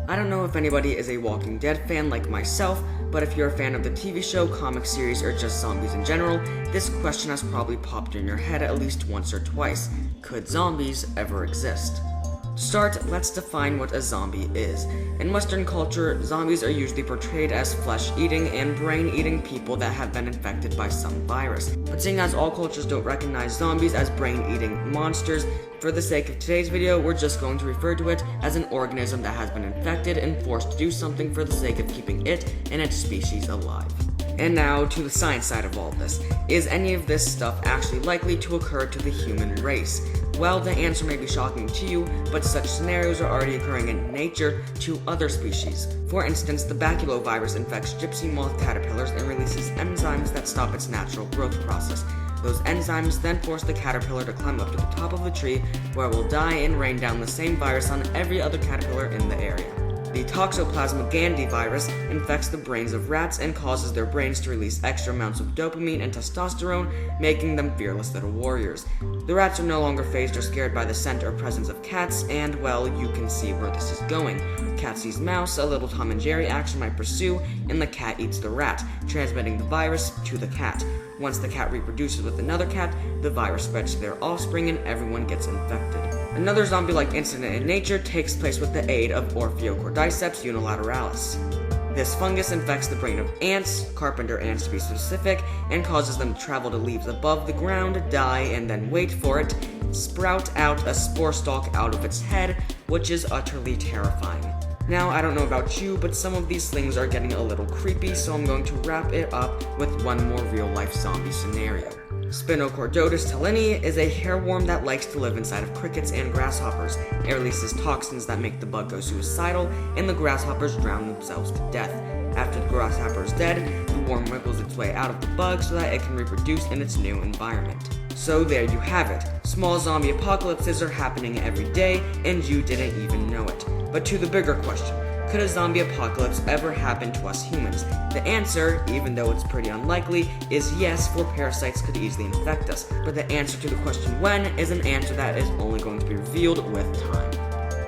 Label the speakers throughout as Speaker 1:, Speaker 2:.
Speaker 1: I don't know if anybody is a Walking Dead fan like myself, but if you're a fan of the TV show, comic series, or just zombies in general, this question has probably popped in your head at least once or twice. Could zombies ever exist? To start, let's define what a zombie is. In Western culture, zombies are usually portrayed as flesh-eating and brain-eating people that have been infected by some virus. But seeing as all cultures don't recognize zombies as brain-eating monsters, for the sake of today's video, we're just going to refer to it as an organism that has been infected and forced to do something for the sake of keeping it and its species alive. And now, to the science side of all this. Is any of this stuff actually likely to occur to the human race? Well, the answer may be shocking to you, but such scenarios are already occurring in nature to other species. For instance, the baculovirus infects gypsy moth caterpillars and releases enzymes that stop its natural growth process. Those enzymes then force the caterpillar to climb up to the top of the tree, where it will die and rain down the same virus on every other caterpillar in the area. The Toxoplasma gondii virus infects the brains of rats and causes their brains to release extra amounts of dopamine and testosterone, making them fearless little warriors. The rats are no longer fazed or scared by the scent or presence of cats, and, well, you can see where this is going. Cat sees mouse, a little Tom and Jerry action might pursue, and the cat eats the rat, transmitting the virus to the cat. Once the cat reproduces with another cat, the virus spreads to their offspring and everyone gets infected. Another zombie-like incident in nature takes place with the aid of Orpheocordyceps unilateralis. This fungus infects the brain of ants, carpenter ants to be specific, and causes them to travel to leaves above the ground, die, and then wait for it, sprout out a spore stalk out of its head, which is utterly terrifying. Now, I don't know about you, but some of these things are getting a little creepy, so I'm going to wrap it up with one more real-life zombie scenario. Spinochordotus tellini is a hairworm that likes to live inside of crickets and grasshoppers. It releases toxins that make the bug go suicidal, and the grasshoppers drown themselves to death. After the grasshopper is dead, the worm wiggles its way out of the bug so that it can reproduce in its new environment. So there you have it. Small zombie apocalypses are happening every day, and you didn't even know it. But to the bigger question, could a zombie apocalypse ever happen to us humans? The answer, even though it's pretty unlikely, is yes, for parasites could easily infect us. But the answer to the question when is an answer that is only going to be revealed with time.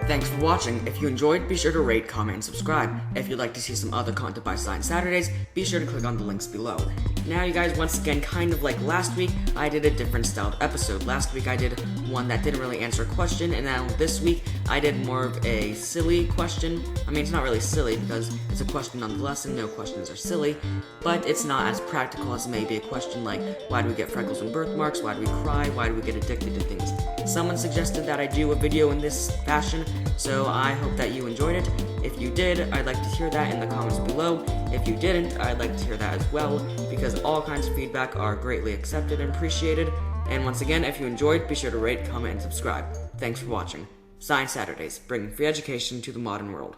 Speaker 1: Thanks for watching. If you enjoyed, be sure to rate, comment, and subscribe. If you'd like to see some other content by Science Saturdays, be sure to click on the links below. Now, you guys, once again, kind of like last week, I did a different styled episode. Last week I did one that didn't really answer a question, and now this week I did more of a silly question. I mean, it's not really silly because it's a question nonetheless, and no questions are silly, but it's not as practical as maybe a question like, why do we get freckles and birthmarks? Why do we cry? Why do we get addicted to things? Someone suggested that I do a video in this fashion, so I hope that you enjoyed it. If you did, I'd like to hear that in the comments below. If you didn't, I'd like to hear that as well, because all kinds of feedback are greatly accepted and appreciated. And once again, if you enjoyed, be sure to rate, comment, and subscribe. Thanks for watching. Science Saturdays, bringing free education to the modern world.